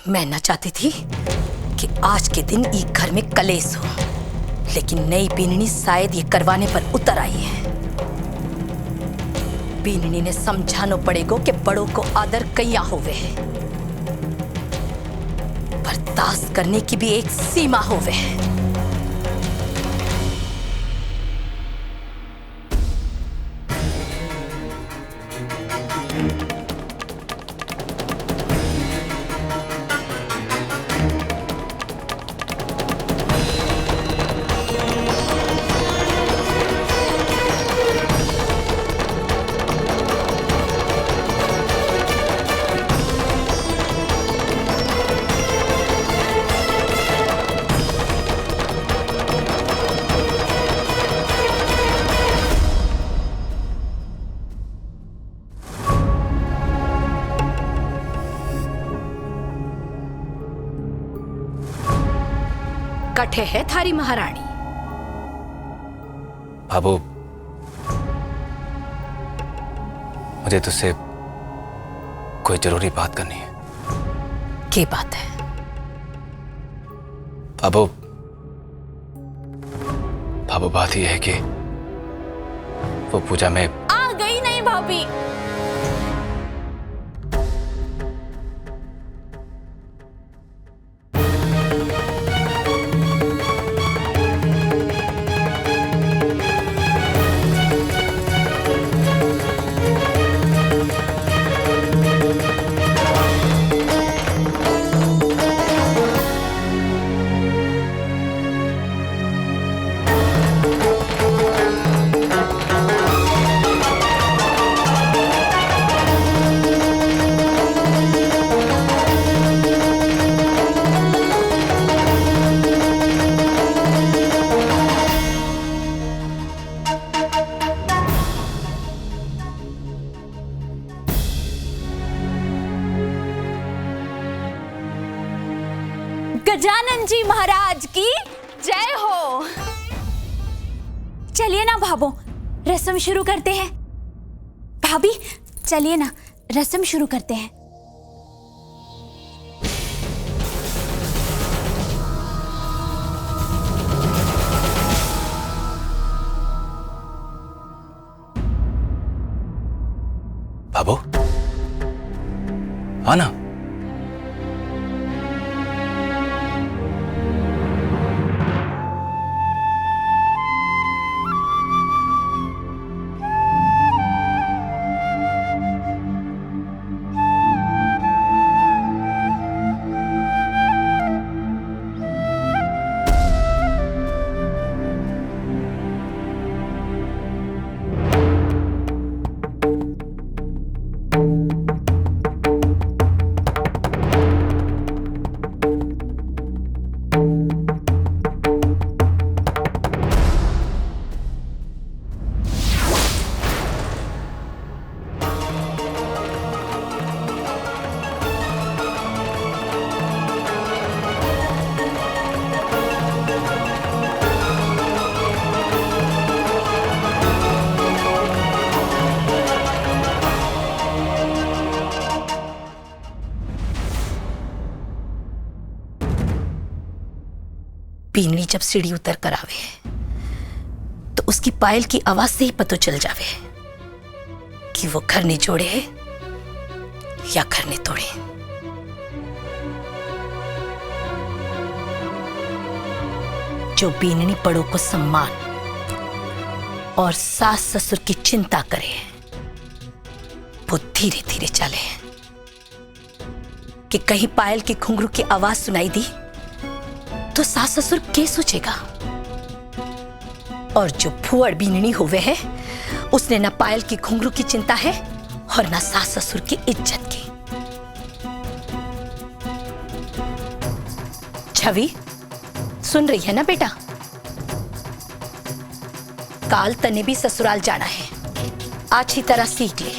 मैं ना चाहती थी कि आज के दिन ई घर में कलेश हो, लेकिन नई बीननी शायद ये करवाने पर उतर आई है। बीननी ने समझानो पड़ेगो कि बड़ों को आदर कैया होवे है, बर्दाश्त करने की भी एक सीमा होवे है। कठे है थारी महारानी। बाबू, मुझे तुझसे कोई जरूरी बात करनी है। क्या बात है? बाबू, बात यह है कि वो पूजा में आ गई नहीं भाभी। गजानन जी महाराज की जय हो। चलिए ना भाभो, रस्म शुरू करते हैं। भाभी चलिए ना, रस्म शुरू करते हैं। बाबू, आना। बीननी जब सीढ़ी उतर कर आवे तो उसकी पायल की आवाज से ही पता चल जावे कि वो घर ने जोड़े है या घर ने तोड़े। जो बीननी बड़ों को सम्मान और सास ससुर की चिंता करे, वो धीरे धीरे चले कि कहीं पायल की घुंघरू की आवाज सुनाई दी तो सास ससुर क्या सोचेगा। और जो फुअड़ बीननी हुए है, उसने ना पायल की घुंघरू की चिंता है और ना सास ससुर की इज्जत की। छवि, सुन रही है ना बेटा? काल तने भी ससुराल जाना है, अच्छी तरह सीख ले।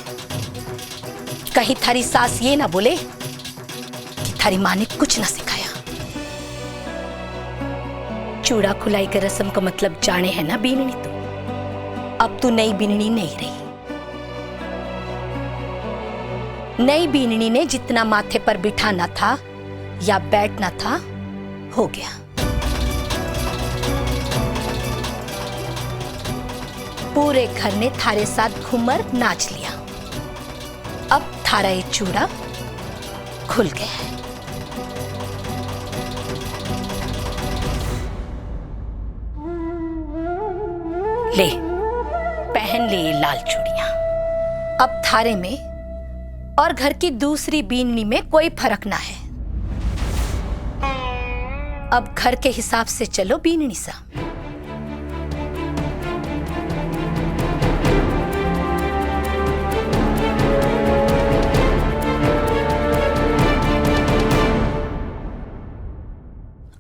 कहीं थारी सास ये ना बोले कि थारी माँ ने कुछ ना सिखाया। चूड़ा खुलाई के रस्म का मतलब जाने है ना बीननी? तो अब तू नई बीननी नहीं रही। नई बीननी ने जितना माथे पर बिठाना था या बैठना था, हो गया। पूरे घर ने थारे साथ घूमर नाच लिया। अब थारा ये चूड़ा खुल गया है। ले, पहन ले ये लाल चूड़ियां। अब थारे में और घर की दूसरी बीननी में कोई फर्क ना है। अब घर के हिसाब से चलो बीननी सा।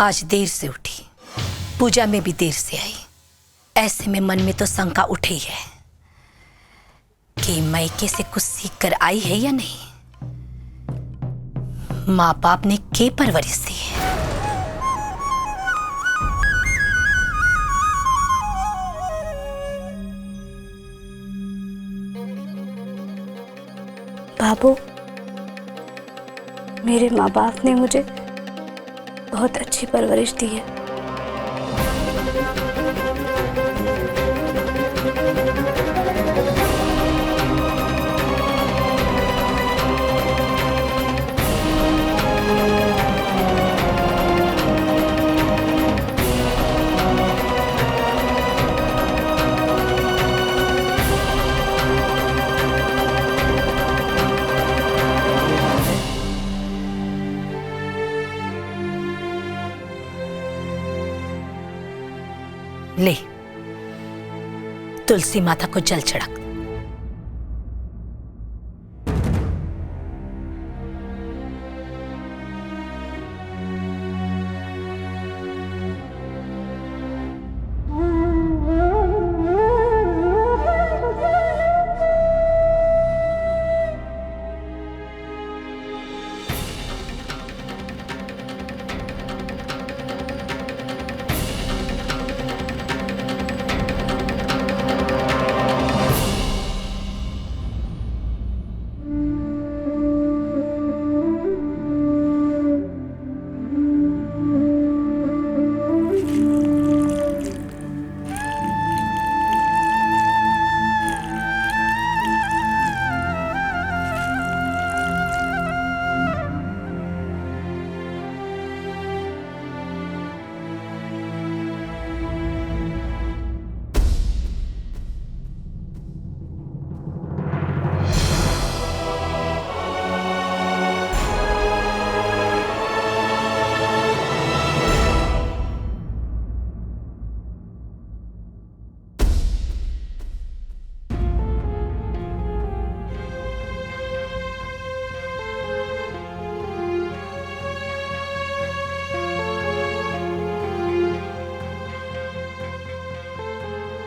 आज देर से उठी, पूजा में भी देर से आई। ऐसे में मन में तो शंका उठी है कि मायके से कुछ सीख कर आई है या नहीं। माँ बाप ने के परवरिश दी है। बाबू, मेरे माँ बाप ने मुझे बहुत अच्छी परवरिश दी है। ले, तुलसी माता को जल चढ़ा।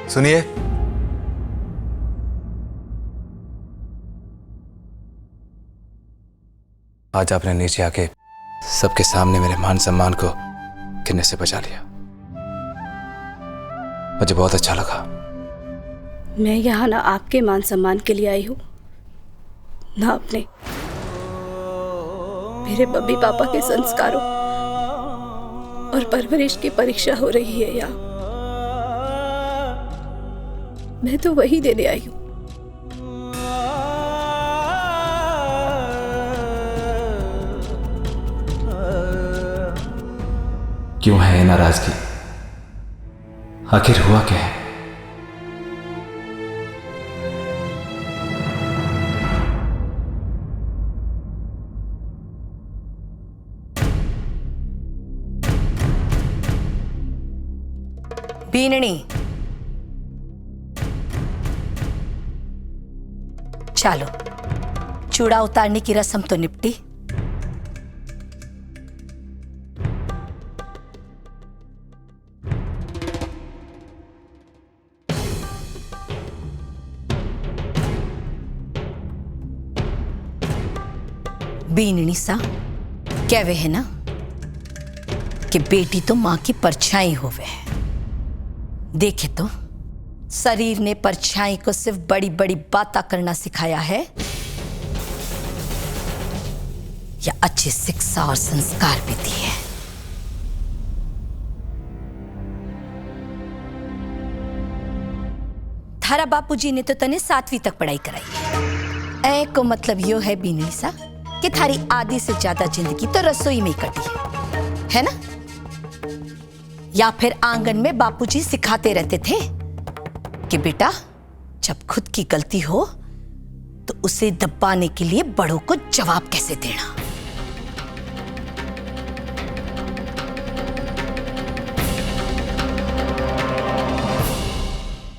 सुनिए, आज आपने नीचे आके सबके सामने मेरे मान सम्मान को गिरने से बचा लिया। मुझे बहुत अच्छा लगा। मैं यहाँ ना आपके मान सम्मान के लिए आई हूँ, ना अपने। मेरे मम्मी पापा के संस्कारों और परवरिश की परीक्षा हो रही है यहाँ। मैं तो वही देने आई हूँ। क्यों है ये नाराजगी? आखिर हुआ क्या है? बीननी, चलो, चूड़ा उतारने की रस्म तो निपटी। बीननी सा कहवे है ना कि बेटी तो मां की परछाई होवे है। देखे तो शरीर ने परछाई को सिर्फ बड़ी बड़ी बातें करना सिखाया है या अच्छी शिक्षा और संस्कार भी दिए। थारा बापूजी ने तो तने 7वीं तक पढ़ाई कराई। ऐ को मतलब यो है बीनली सा कि थारी आधी से ज्यादा जिंदगी तो रसोई में ही कटी है ना? या फिर आंगन में बापूजी सिखाते रहते थे कि बेटा जब खुद की गलती हो तो उसे दबाने के लिए बड़ों को जवाब कैसे देना।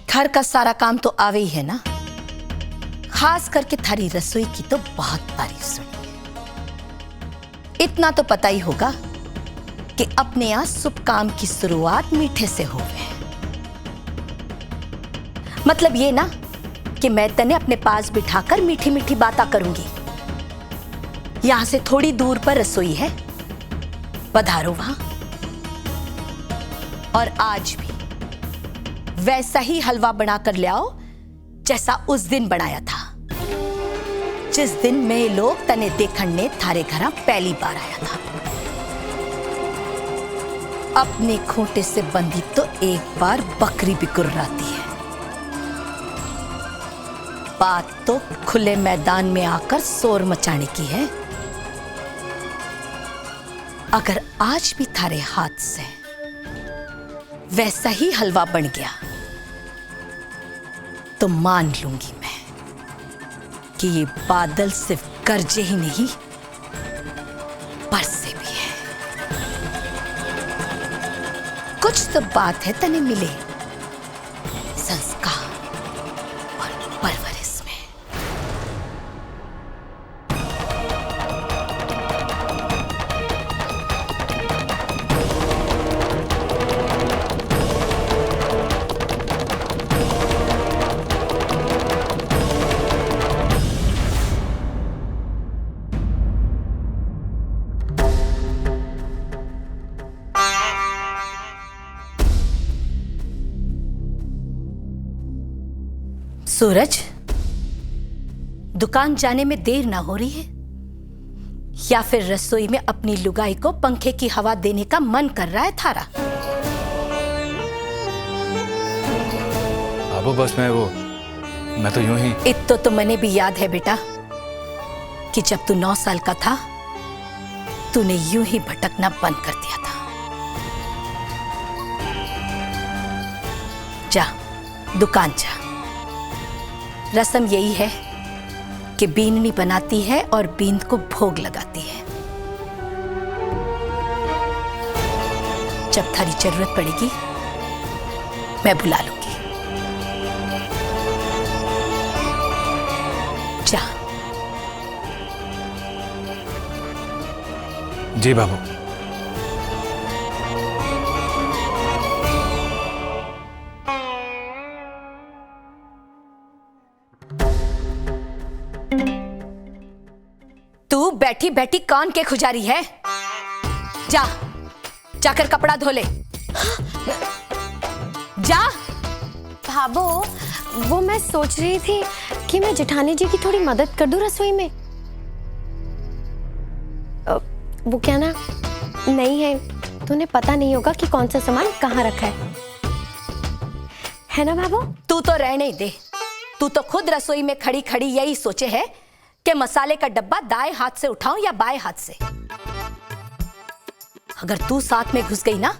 घर का सारा काम तो आवे ही है ना। खास करके थारी रसोई की तो बहुत तारीफ सुनी है। इतना तो पता ही होगा कि अपने यहाँ शुभ काम की शुरुआत मीठे से होवे। मतलब ये ना कि मैं तने अपने पास बिठाकर मीठी मीठी बातें करूंगी। यहां से थोड़ी दूर पर रसोई है, पधारो वहां। और आज भी वैसा ही हलवा बनाकर ले आओ जैसा उस दिन बनाया था, जिस दिन मैं लोग तने देखने ने थारे घर पहली बार आया था। अपने खूंटे से बंधी तो एक बार बकरी भी गुर्राती है। बात तो खुले मैदान में आकर शोर मचाने की है। अगर आज भी थारे हाथ से वैसा ही हलवा बन गया तो मान लूंगी मैं कि ये बादल सिर्फ गरजे ही नहीं बरसे भी है। कुछ तो बात है तने मिले संस्कार और परवरिश में। सूरज, दुकान जाने में देर ना हो रही है या फिर रसोई में अपनी लुगाई को पंखे की हवा देने का मन कर रहा है थारा? बाबू बस मैं तो यूं ही। इतो तो मैंने भी याद है बेटा कि जब तू 9 साल का था तूने यूं ही भटकना बंद कर दिया था। जा दुकान जा। रस्म यही है कि बीननी बनाती है और बींद को भोग लगाती है। जब थारी जरूरत पड़ेगी मैं बुला लूंगी। जा। जी बाबू। तू बैठी बैठी कान के खुजारी है? जा, जाकर कपड़ा धो ले। जा। भाभो, वो मैं सोच रही थी कि मैं जेठानी जी की थोड़ी मदद कर दूं रसोई में। वो क्या ना नहीं है तो उन्हें पता नहीं होगा कि कौन सा सामान कहाँ रखा है ना भाभो? तू तो रहने ही दे। तू तो खुद रसोई में खड़ी खड़ी यही सोचे है कि मसाले का डब्बा दाएं हाथ से उठाऊं या बाएं हाथ से। अगर तू साथ में घुस गई ना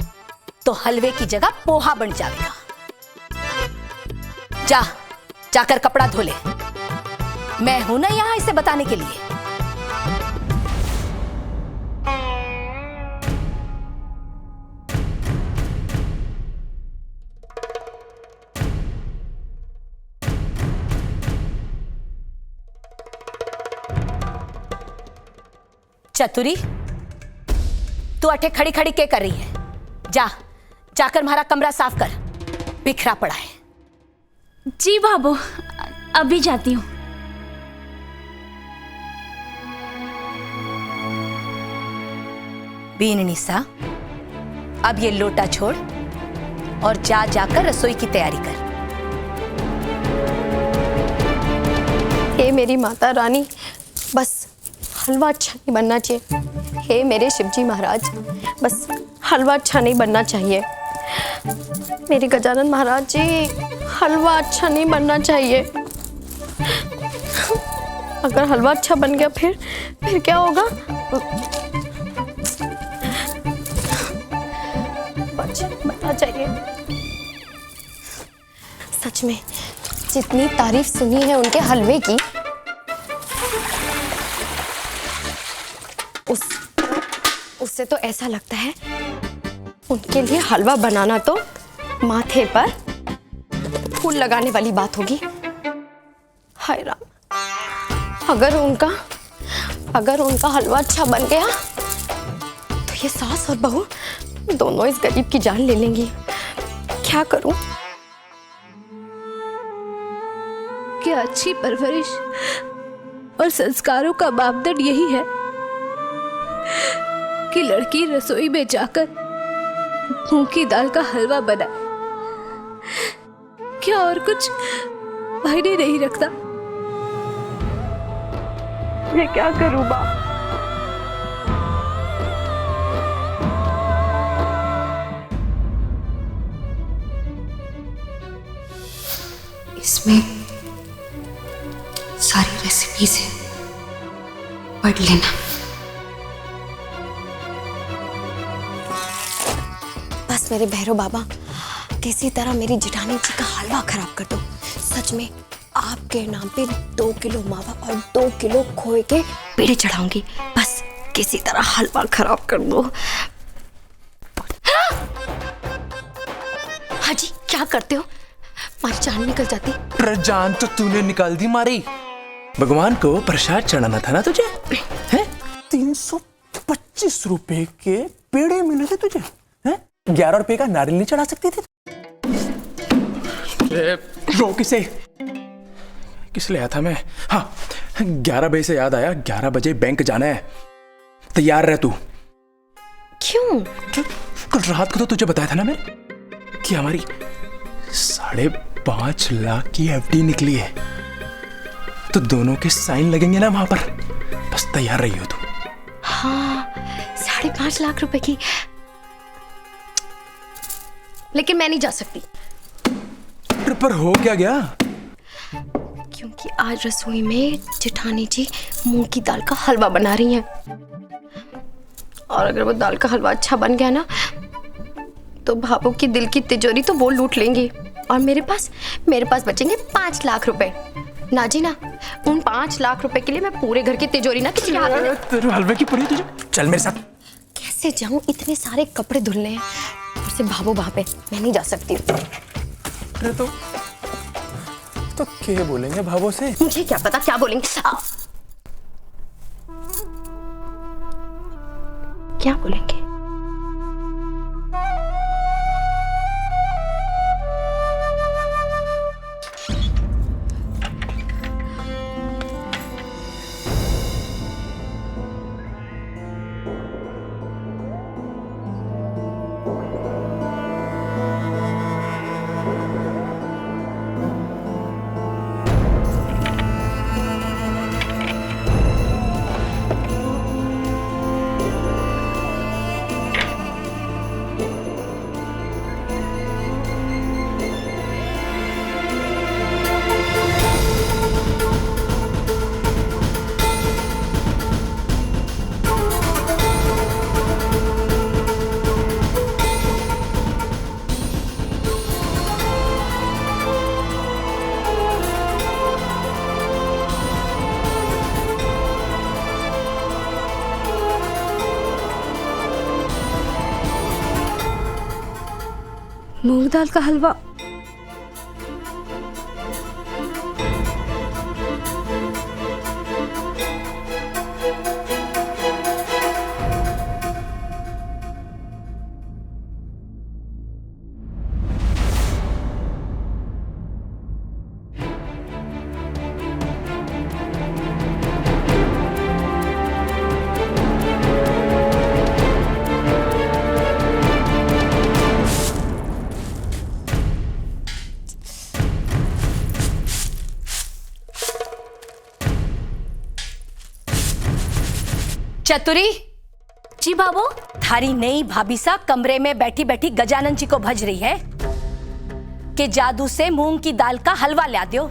तो हलवे की जगह पोहा बन जाएगा। जा, जाकर कपड़ा धो ले। मैं हूं ना यहां इसे बताने के लिए। चतुरी, तू अठे खड़ी खड़ी क्या कर रही है? जा, जाकर हमारा कमरा साफ कर, बिखरा पड़ा है। जी भाभो, अभी जाती हूँ। बीननी सा, अब ये लोटा छोड़ और जा जाकर रसोई की तैयारी कर। हे मेरी माता रानी, बस हलवा अच्छा नहीं बनना चाहिए। हे मेरे शिवजी महाराज, बस हलवा अच्छा नहीं बनना चाहिए। मेरे गजानन महाराज जी, हलवा अच्छा नहीं बनना चाहिए। अगर हलवा अच्छा बन गया फिर क्या होगा? अच्छा बनना चाहिए। सच में जितनी तारीफ सुनी है उनके हलवे की, उससे तो ऐसा लगता है उनके लिए हलवा बनाना तो माथे पर फूल लगाने वाली बात होगी। हाय राम, अगर उनका हलवा अच्छा बन गया तो ये सास और बहू दोनों इस गरीब की जान ले लेंगी। क्या करूं? क्या अच्छी परवरिश और संस्कारों का मापदंड यही है कि लड़की रसोई में जाकर मूंग की दाल का हलवा बनाए? क्या और कुछ मायने नहीं रखता? मैं क्या करूं मां? इसमें सारी रेसिपी से पढ़ लेना। बस मेरे भैरव बाबा किसी तरह मेरी जेठानी जी का हलवा खराब कर दो। सच में आपके नाम पे 2 किलो मावा और 2 किलो खोए के पेड़े चढ़ाऊंगी। बस किसी तरह हलवा खराब कर दो। हाँ जी, क्या करते हो? हमारी जान निकल जाती। जान तो तूने निकाल दी मारी। भगवान को प्रसाद चढ़ाना था ना तुझे, हैं? 325 रुपए के पेड़े मिले थे तुझे, हैं? 11 रुपए का नारियल नहीं चढ़ा सकती थी? रो किस लिए आया था मैं? हाँ, 11 बजे से याद आया, 11 बजे बैंक जाना है। तैयार रह तू। क्यों? कल रात को तो तुझे बताया था ना मैंने कि हमारी 5.5 लाख की एफडी निकली है, तो दोनों के साइन लगेंगे ना वहां पर। बस तैयार रही हो तू। हाँ, 5.5 लाख रुपए की। लेकिन मैं नहीं जा सकती। पर हो क्या गया? क्योंकि आज रसोई में जेठानी जी मूंग की दाल का हलवा बना रही हैं। और अगर वो दाल का हलवा अच्छा बन गया ना, तो भाभू की दिल की तिजोरी तो वो लूट लेंगी। और मेरे पास बचेंगे 5 लाख रुपए। ना जी ना, उन 5 लाख रुपए के लिए मैं पूरे घर की तिजोरी ना किसी के हाथ में। तेरे हलवे की पूरी तुझे। चल मेरे साथ। कैसे जाऊं? इतने सारे कपड़े धुलने हैं। और से भाभू वहां पे, मैं नहीं जा सकती। अरे तो क्या बोलेंगे भावों से? मुझे क्या पता क्या बोलेंगे। क्या बोलेंगे? मूंग दाल का हलवा। चतुरी, जी बाबू। थारी नई भाभी सा कमरे में बैठी बैठी गजानन जी को भज रही है कि जादू से मूंग की दाल का हलवा ला दो।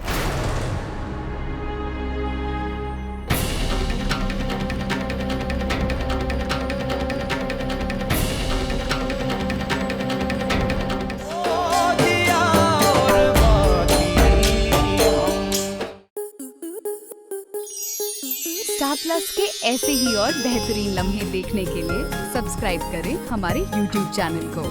स्टार प्लस के ऐसे ही और बेहतरीन लम्हे देखने के लिए सब्सक्राइब करें हमारे YouTube चैनल को।